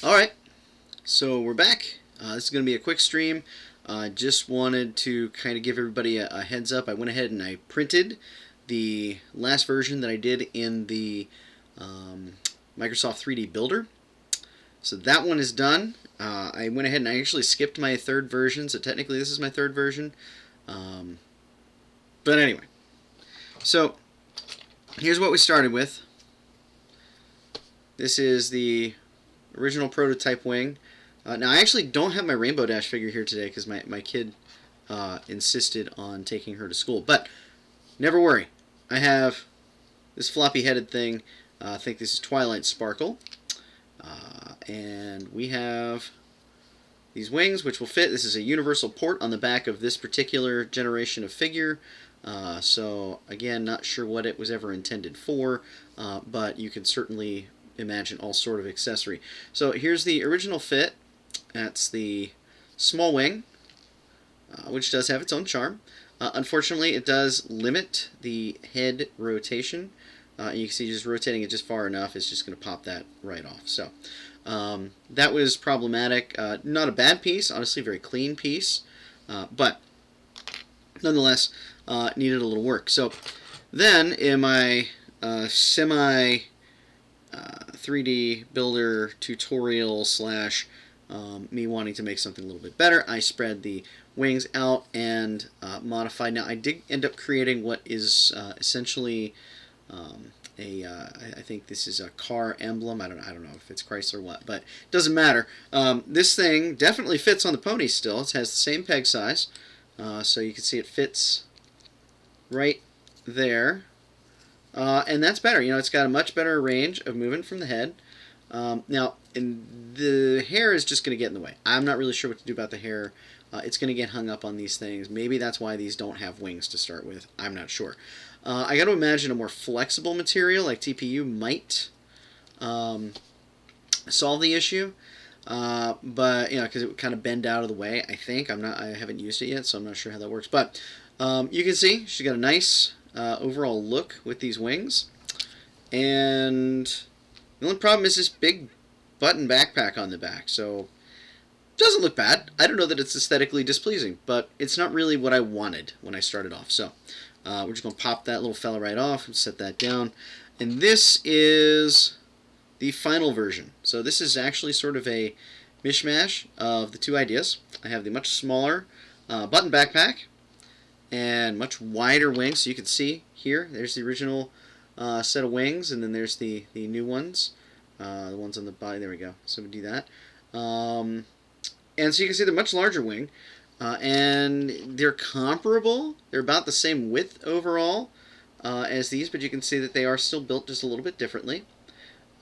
Alright, so we're back. This is going to be a quick stream. Just wanted to kind of give everybody a heads up. I went ahead and I printed the last version that I did in the Microsoft 3D Builder. So that one is done. I went ahead and I actually skipped my third version, so technically this is my third version. But anyway, so here's what we started with. This is the original prototype wing. Now I actually don't have my Rainbow Dash figure here today because my kid insisted on taking her to school. But never worry, I have this floppy headed thing. I think this is Twilight Sparkle. And we have these wings which will fit. This is a universal port on the back of this particular generation of figure. So again, not sure what it was ever intended for, but you can certainly imagine all sort of accessory. So here's the original fit. That's the small wing, which does have its own charm. Unfortunately, it does limit the head rotation. You can see just rotating it just far enough is just going to pop that right off. So that was problematic. Not a bad piece, honestly, very clean piece, but nonetheless needed a little work. So then in my semi 3D builder tutorial slash me wanting to make something a little bit better, I spread the wings out and modified. Now I did end up creating what is essentially I think this is a car emblem. I don't know if it's Chrysler or what, but it doesn't matter. This thing definitely fits on the pony still. It has the same peg size, so you can see it fits right there. And that's better. You know, it's got a much better range of movement from the head. Now, the hair is just going to get in the way. I'm not really sure what to do about the hair. It's going to get hung up on these things. Maybe that's why these don't have wings to start with. I'm not sure. I got to imagine a more flexible material like TPU might solve the issue. But you know, because it would kind of bend out of the way. I think I haven't used it yet, so I'm not sure how that works. But you can see she's got a nice overall look with these wings, and the only problem is this big button backpack on the back. So it doesn't look bad. I don't know that it's aesthetically displeasing, but it's not really what I wanted when I started off. So we're just going to pop that little fella right off and set that down. And this is the final version. So this is actually sort of a mishmash of the two ideas. I have the much smaller button backpack and much wider wings. So you can see here, there's the original set of wings, and then there's the new ones, the ones on the body. There we go. So we do that. And so you can see the much larger wing, and they're comparable. They're about the same width overall as these, but you can see that they are still built just a little bit differently.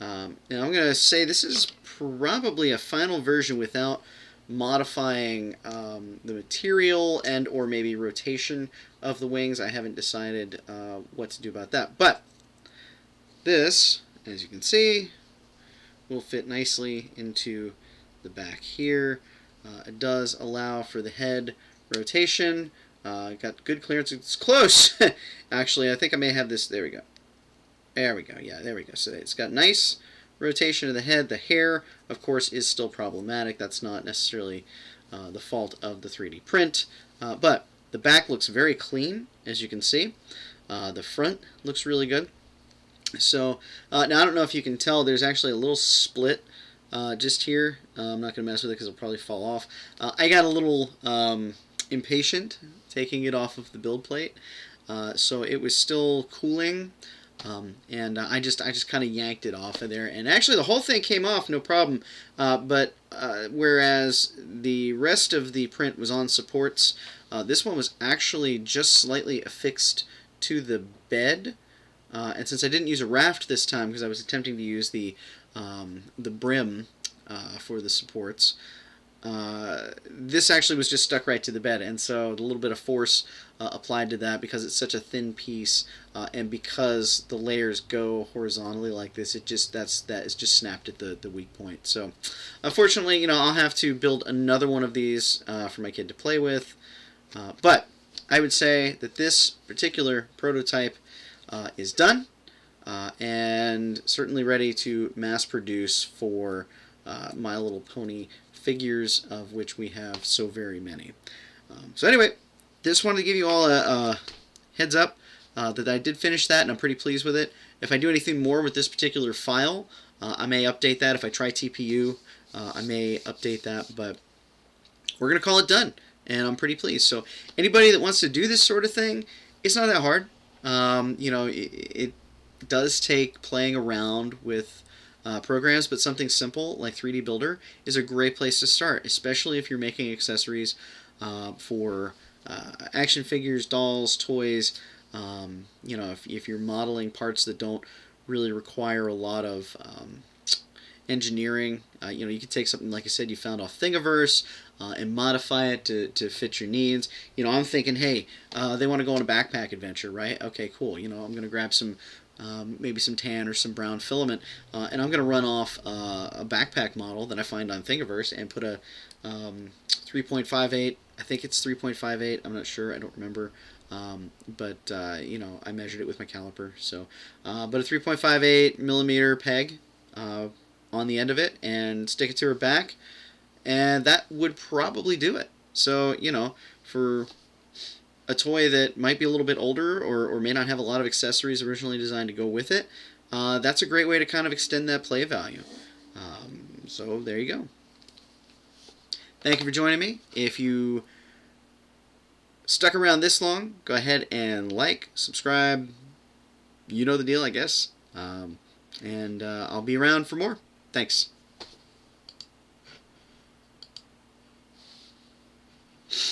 Now I'm going to say this is probably a final version without modifying the material and or maybe rotation of the wings. I haven't decided what to do about that. But this, as you can see, will fit nicely into the back here. It does allow for the head rotation. Got good clearance. It's close. Actually, I think I may have this. There we go. There we go. Yeah, there we go. So it's got nice rotation of the head. The hair, of course, is still problematic. That's not necessarily the fault of the 3D print. But the back looks very clean, as you can see. The front looks really good. So now I don't know if you can tell, there's actually a little split just here. I'm not going to mess with it because it'll probably fall off. I got a little impatient taking it off of the build plate. So it was still cooling. And I just kind of yanked it off of there, and actually the whole thing came off no problem, but whereas the rest of the print was on supports, this one was actually just slightly affixed to the bed, and since I didn't use a raft this time because I was attempting to use the brim for the supports, this actually was just stuck right to the bed, and so a little bit of force applied to that because it's such a thin piece, and because the layers go horizontally like this, that is just snapped at the weak point. So unfortunately, you know, I'll have to build another one of these for my kid to play with, but I would say that this particular prototype is done and certainly ready to mass produce for My Little Pony figures, of which we have so very many. So anyway, just wanted to give you all a heads up that I did finish that, and I'm pretty pleased with it. If I do anything more with this particular file, I may update that. If I try TPU, I may update that, but we're going to call it done, and I'm pretty pleased. So anybody that wants to do this sort of thing, it's not that hard. It does take playing around with programs, but something simple like 3D Builder is a great place to start, especially if you're making accessories for action figures, dolls, toys. If you're modeling parts that don't really require a lot of engineering, you could take something like I said you found off Thingiverse and modify it to fit your needs. I'm thinking, hey, they want to go on a backpack adventure, right? Okay, cool. I'm going to grab some maybe some tan or some brown filament, and I'm going to run off a backpack model that I find on Thingiverse and put a 3.58. I think it's 3.58. I'm not sure. I don't remember. But I measured it with my caliper. So, but a 3.58 millimeter peg on the end of it, and stick it to her back, and that would probably do it. So, for a toy that might be a little bit older or may not have a lot of accessories originally designed to go with it, that's a great way to kind of extend that play value. So there you go. Thank you for joining me. If you stuck around this long, go ahead and like, subscribe. You know the deal, I guess. And I'll be around for more. Thanks.